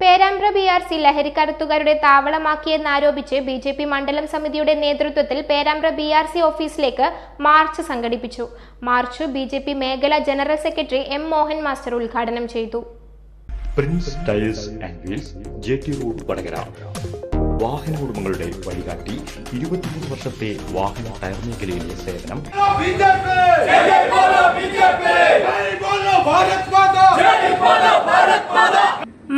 Perambra BRC ലഹരിക്കടത്തുകാരുടെ താവളമാക്കിയെന്നാരോപിച്ച് BJP മണ്ഡലം സമിതിയുടെ നേതൃത്വത്തിൽ പേരാമ്പ്ര BRC ഓഫീസിലേക്ക് മാർച്ച് സംഘടിപ്പിച്ചു. മാർച്ച് BJP മേഖലാ general secretary M. Mohan master ഉദ്ഘാടനം ചെയ്തു. Prince Tyres and Wheels, JT road Vadakara. വാഹന ഉടമകളുടെ വഴികാട്ടി, 23 വർഷത്തെ വാഹന ടയർ മേഖലയിലെ സേവനം.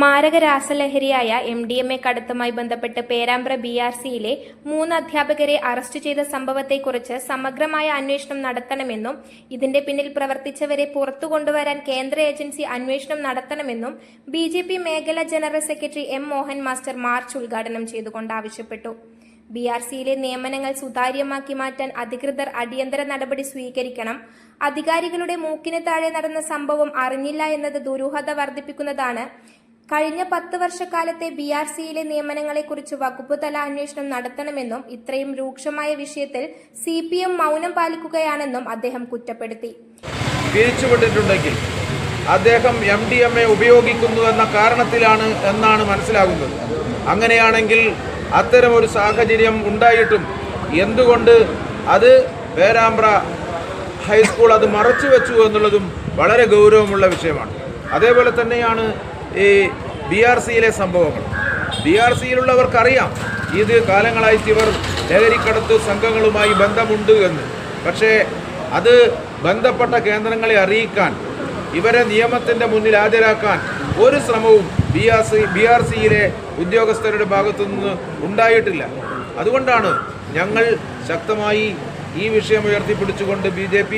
മാരക രാസലഹരിയായ MDMA കടത്തുമായി ബന്ധപ്പെട്ട് പേരാമ്പ്ര BRCയിലെ 3 അധ്യാപകരെ അറസ്റ്റ് ചെയ്ത സംഭവത്തെക്കുറിച്ച് സമഗ്രമായ അന്വേഷണം നടത്തണമെന്നും ഇതിന്റെ പിന്നിൽ പ്രവർത്തിച്ചവരെ പുറത്തു കൊണ്ടുവരാൻ കേന്ദ്ര ഏജൻസി അന്വേഷണം നടത്തണമെന്നും BJP മേഖലാ general secretary M. Mohan master march ഉദ്ഘാടനം ചെയ്തുകൊണ്ട് ആവശ്യപ്പെട്ടു. BRCയിലെ നിയമനങ്ങൾ സുതാര്യമാക്കി മാറ്റാൻ അധികൃതർ അടിയന്തര നടപടി സ്വീകരിക്കണം. അധികാരികളുടെ മൂക്കിന് താഴെ നടന്ന സംഭവം അറിഞ്ഞില്ല എന്നത് ദുരൂഹത വർദ്ധിപ്പിക്കുന്നതാണ്. കഴിഞ്ഞ 10 വർഷക്കാലത്തെ BRCയിലെ നിയമനങ്ങളെക്കുറിച്ച് വകുപ്പ് തല അന്വേഷണം നടത്തണമെന്നും ഇത്രയും രൂക്ഷമായ വിഷയത്തിൽ CPM മൗനം പാലിക്കുകയാണെന്നും അദ്ദേഹം കുറ്റപ്പെടുത്തി. പിരിച്ചുവിട്ടിട്ടുണ്ടെങ്കിൽ അദ്ദേഹം MDMA ഉപയോഗിക്കുന്നു എന്ന കാരണത്തിലാണ് എന്നാണ് മനസ്സിലാകുന്നത്. അങ്ങനെയാണെങ്കിൽ അത്തരമൊരു സാഹചര്യം ഉണ്ടായിട്ടും എന്തുകൊണ്ട് അത് പേരാമ്പ്ര ഹൈസ്കൂൾ അത് മറച്ചു വെച്ചു എന്നുള്ളതും വളരെ ഗൗരവമുള്ള വിഷയമാണ്. അതേപോലെ തന്നെയാണ് ഈ BRCയിലെ സംഭവങ്ങൾ. BRCയിലുള്ളവർക്കറിയാം ഇത് കാലങ്ങളായിട്ട് ഇവർ ലഹരിക്കടത്ത് സംഘങ്ങളുമായി ബന്ധമുണ്ട് എന്ന്. പക്ഷേ അത് ബന്ധപ്പെട്ട കേന്ദ്രങ്ങളെ അറിയിക്കാൻ, ഇവരെ നിയമത്തിൻ്റെ മുന്നിൽ ഹാജരാക്കാൻ ഒരു ശ്രമവും BRCയിലെ ഉദ്യോഗസ്ഥരുടെ ഭാഗത്തുനിന്ന് ഉണ്ടായിട്ടില്ല. അതുകൊണ്ടാണ് ഞങ്ങൾ ശക്തമായി ഈ വിഷയം ഉയർത്തിപ്പിടിച്ചുകൊണ്ട് BJP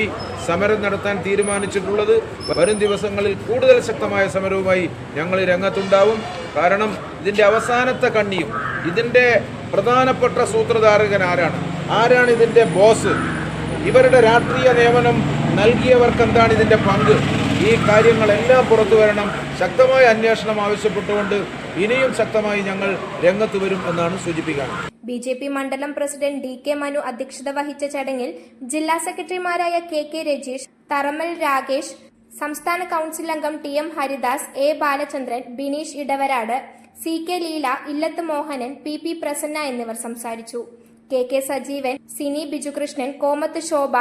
സമരം നടത്താൻ തീരുമാനിച്ചിട്ടുള്ളത്. വരും ദിവസങ്ങളിൽ കൂടുതൽ ശക്തമായ സമരവുമായി ഞങ്ങൾ രംഗത്തുണ്ടാവും. കാരണം ഇതിൻ്റെ അവസാനത്തെ കണ്ണിയും ഇതിൻ്റെ പ്രധാനപ്പെട്ട സൂത്രധാരകൻ ആരാണ് ഇതിൻ്റെ ബോസ്, ഇവരുടെ രാഷ്ട്രീയ നിയമനം നൽകിയവർക്ക് എന്താണ് ഇതിൻ്റെ പങ്ക്, ഈ കാര്യങ്ങളെല്ലാം പുറത്തു വരണം. ശക്തമായ അന്വേഷണം ആവശ്യപ്പെട്ടുകൊണ്ട് ഇനിയും ശക്തമായി ഞങ്ങൾ രംഗത്ത് വരും എന്നാണ് സൂചിപ്പിക്കാൻ. BJP മണ്ഡലം പ്രസിഡന്റ് DK മനു അധ്യക്ഷത വഹിച്ച ചടങ്ങിൽ ജില്ലാ സെക്രട്ടറിമാരായ KK രജീഷ്, തറമൽ രാകേഷ്, സംസ്ഥാന കൌൺസിൽ അംഗം TM Haridas, A. Balachandran, Bineesh ഇടവരാട്, CK Leela, ഇല്ലത്ത് മോഹനൻ, PP പ്രസന്ന എന്നിവർ സംസാരിച്ചു. KK സജീവൻ, സിനി ബിജുകൃഷ്ണൻ, കോമത്ത് ശോഭ,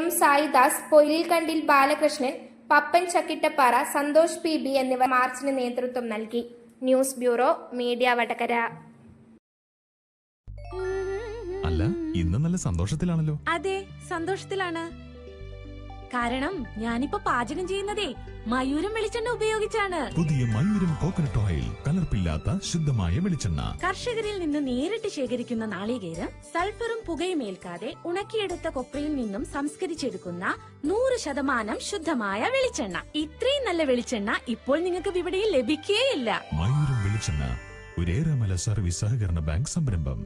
M. സായിദാസ്, പൊയിലിൽക്കണ്ടിൽ ബാലകൃഷ്ണൻ, പപ്പൻ ചക്കിട്ടപ്പാറ, സന്തോഷ് PB എന്നിവർ മാർച്ചിന് നേതൃത്വം നൽകി. News bureau, media Vadakara. അല്ല, ഇന്ന് നല്ല സന്തോഷത്തിലാണല്ലോ. അതെ, സന്തോഷത്തിലാണ്. കാരണം ഞാനിപ്പോ പാചകം ചെയ്യുന്നതേ മയൂരം വെളിച്ചെണ്ണ ഉപയോഗിച്ചാണ്. പുതിയ മയൂരം കോക്കനട്ട് ഓയിൽ, കലർപ്പില്ലാത്ത ശുദ്ധമായ വെളിച്ചെണ്ണ. കർഷകരിൽ നിന്ന് നേരിട്ട് ശേഖരിക്കുന്ന നാളികേരം സൾഫറും പുകയും ഏൽക്കാതെ ഉണക്കിയെടുത്ത കൊപ്രയിൽ നിന്നും സംസ്കരിച്ചെടുക്കുന്ന 100% ശുദ്ധമായ വെളിച്ചെണ്ണ. ഇത്രയും നല്ല വെളിച്ചെണ്ണ ഇപ്പോൾ നിങ്ങൾക്ക് വിപണിയിൽ ലഭിക്കുകയില്ല. മയൂരം വെളിച്ചെണ്ണ, ഒരു ഏറെമല സർവീസ് സഹകരണ ബാങ്ക് സംരംഭം.